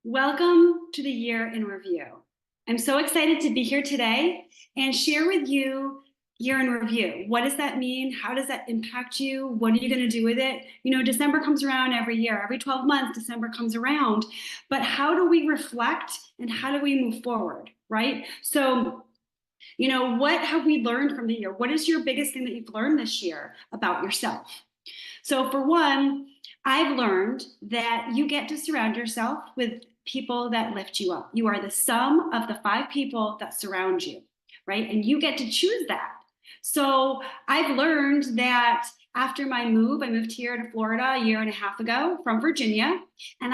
Welcome to the year in review. I'm so excited to be here today and share with you year in review. What does that mean? How does that impact you? What are you going to do with it? You know, December comes around every year. Every 12 months, December comes around. But how do we reflect and how do we move forward, right? So, what have we learned from the year? What is your biggest thing that you've learned this year about yourself? So, for one, I've learned that you get to surround yourself with people that lift you up. You are the sum of the five people that surround you, right? And you get to choose that. So, I've learned that after my move, I moved here to Florida a year and a half ago from Virginia, and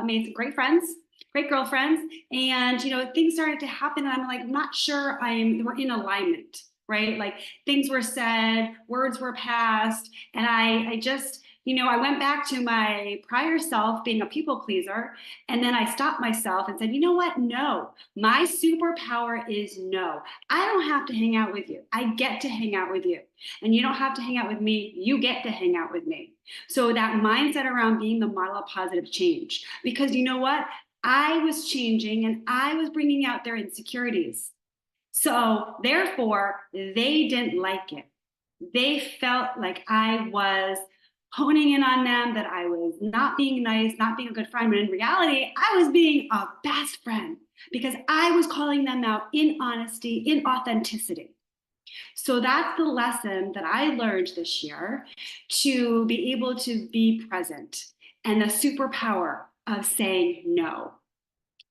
made some great friends, great girlfriends, and things started to happen, and I'm like, I'm not sure we're in alignment, right? Like things were said, words were passed, and I just, I went back to my prior self being a people pleaser, and then I stopped myself and said, you know what? No, my superpower is no. I don't have to hang out with you. I get to hang out with you. And you don't have to hang out with me. You get to hang out with me. So that mindset around being the model of positive change. Because you know what? I was changing and I was bringing out their insecurities. So therefore, they didn't like it. They felt like I was honing in on them, that I was not being nice, not being a good friend. But in reality, I was being a best friend because I was calling them out in honesty, in authenticity. So that's the lesson that I learned this year, to be able to be present and the superpower of saying no.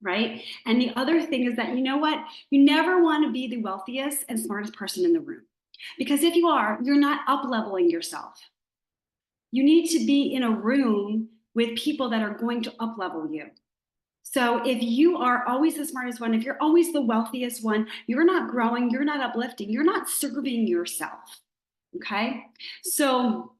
Right. And the other thing is that, you know what? You never want to be the wealthiest and smartest person in the room. Because if you are, you're not up leveling yourself. You need to be in a room with people that are going to up level you. So if you are always the smartest one, if you're always the wealthiest one, you're not growing, you're not uplifting, you're not serving yourself. Okay. So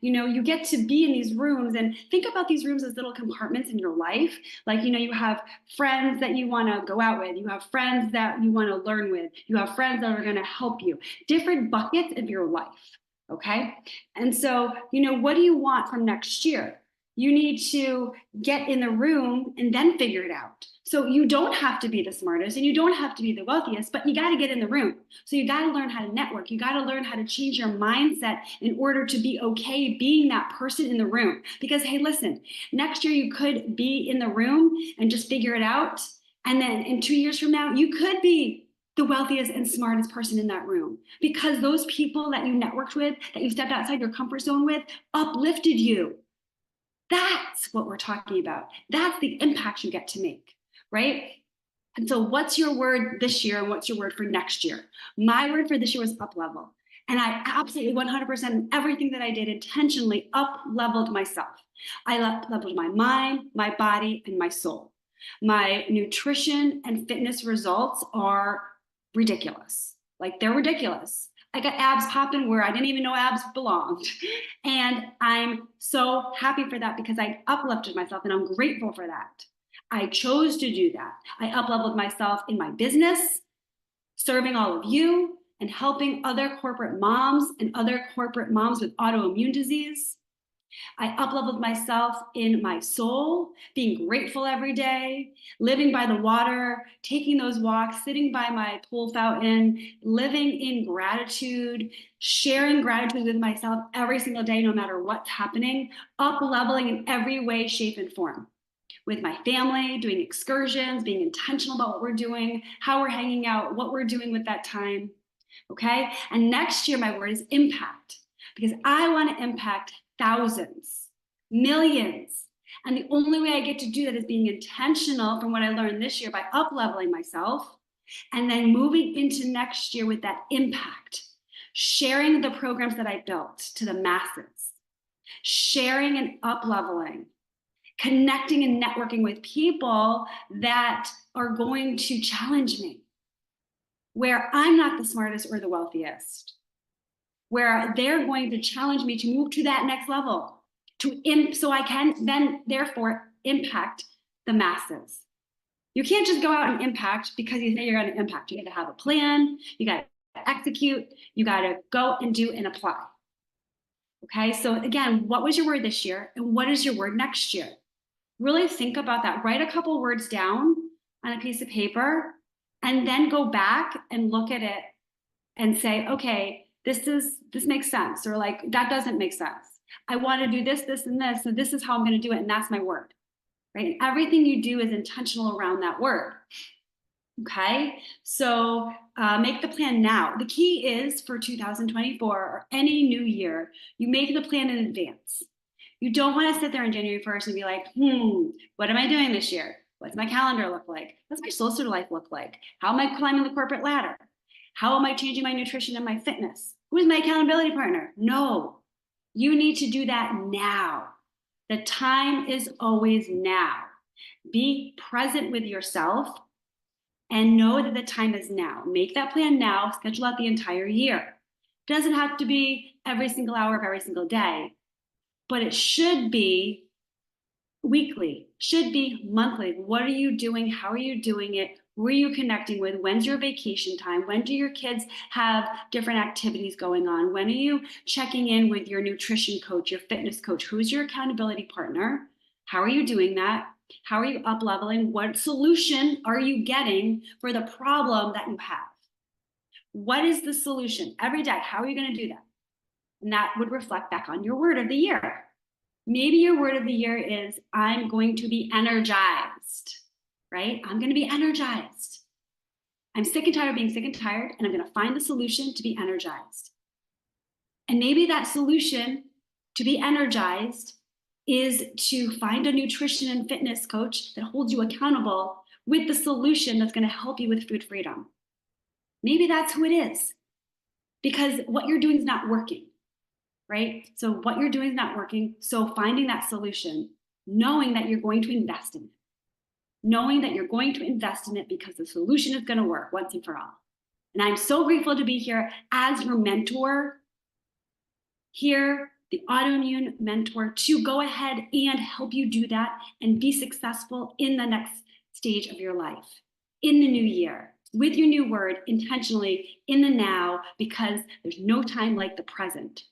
you get to be in these rooms, and think about these rooms as little compartments in your life. Like, you have friends that you want to go out with, you have friends that you want to learn with, you have friends that are going to help you, different buckets of your life. Okay. And so, what do you want from next year? You need to get in the room and then figure it out. So you don't have to be the smartest and you don't have to be the wealthiest, but you got to get in the room. So you got to learn how to network. You got to learn how to change your mindset in order to be okay being that person in the room. Because, hey, listen, next year you could be in the room and just figure it out. And then in 2 years from now, you could be the wealthiest and smartest person in that room, because those people that you networked with, that you stepped outside your comfort zone with, uplifted you. That's what we're talking about. That's the impact you get to make, right? And so what's your word this year and what's your word for next year? My word for this year was up level. And I absolutely 100% in everything that I did intentionally up leveled myself. I up leveled my mind, my body, and my soul. My nutrition and fitness results are ridiculous. Like, they're ridiculous. I got abs popping where I didn't even know abs belonged. And I'm so happy for that because I uplifted myself and I'm grateful for that. I chose to do that. I upleveled myself in my business, serving all of you and helping other corporate moms and other corporate moms with autoimmune disease. I upleveled myself in my soul, being grateful every day, living by the water, taking those walks, sitting by my pool fountain, living in gratitude, sharing gratitude with myself every single day, no matter what's happening, up-leveling in every way, shape, and form. With my family, doing excursions, being intentional about what we're doing, how we're hanging out, what we're doing with that time. Okay? And next year, my word is impact, because I want to impact thousands, millions. And the only way I get to do that is being intentional from what I learned this year by up-leveling myself and then moving into next year with that impact, sharing the programs that I built to the masses, sharing and up-leveling, connecting and networking with people that are going to challenge me, where I'm not the smartest or the wealthiest, where they're going to challenge me to move to that next level, so I can then therefore impact the masses. You can't just go out and impact because you say you're going to impact. You got to have a plan, you got to execute, you got to go and do and apply. Okay, so again, what was your word this year and what is your word next year? Really think about that. Write a couple words down on a piece of paper and then go back and look at it and say, okay, this makes sense, or like that doesn't make sense. I want to do this, this, and this, and this is how I'm going to do it, and that's my word, right? And everything you do is intentional around that word. Okay, so make the plan now. The key is for 2024 or any new year, you make the plan in advance. You don't want to sit there on January 1st and be like, what am I doing this year? What's my calendar look like? What's my social life look like? How am I climbing the corporate ladder? How am I changing my nutrition and my fitness? Who is my accountability partner? No, you need to do that now. The time is always now. Be present with yourself and know that the time is now. Make that plan now, schedule out the entire year. It doesn't have to be every single hour of every single day, but it should be weekly, should be monthly. What are you doing? How are you doing it? Who are you connecting with? When's your vacation time? When do your kids have different activities going on? When are you checking in with your nutrition coach, your fitness coach? Who's your accountability partner? How are you doing that? How are you up leveling? What solution are you getting for the problem that you have? What is the solution every day? How are you going to do that? And that would reflect back on your word of the year. Maybe your word of the year is, I'm going to be energized, right? I'm going to be energized. I'm sick and tired of being sick and tired, and I'm going to find the solution to be energized. And maybe that solution to be energized is to find a nutrition and fitness coach that holds you accountable with the solution that's going to help you with food freedom. Maybe that's who it is, because what you're doing is not working, right? So what you're doing is not working. So finding that solution, knowing that you're going to invest in it, knowing that you're going to invest in it because the solution is going to work once and for all. And I'm so grateful to be here as your mentor here, the autoimmune mentor, to go ahead and help you do that and be successful in the next stage of your life, in the new year, with your new word, intentionally in the now, because there's no time like the present.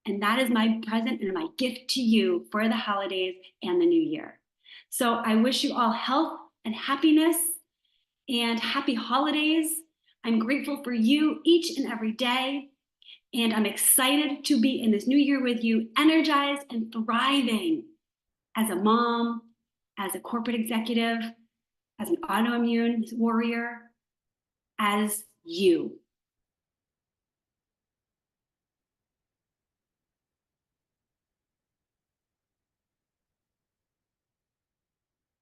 And that is my present and my gift to you for the holidays and the new year. So I wish you all health and happiness and happy holidays. I'm grateful for you each and every day. And I'm excited to be in this new year with you, energized and thriving as a mom, as a corporate executive, as an autoimmune warrior, as you.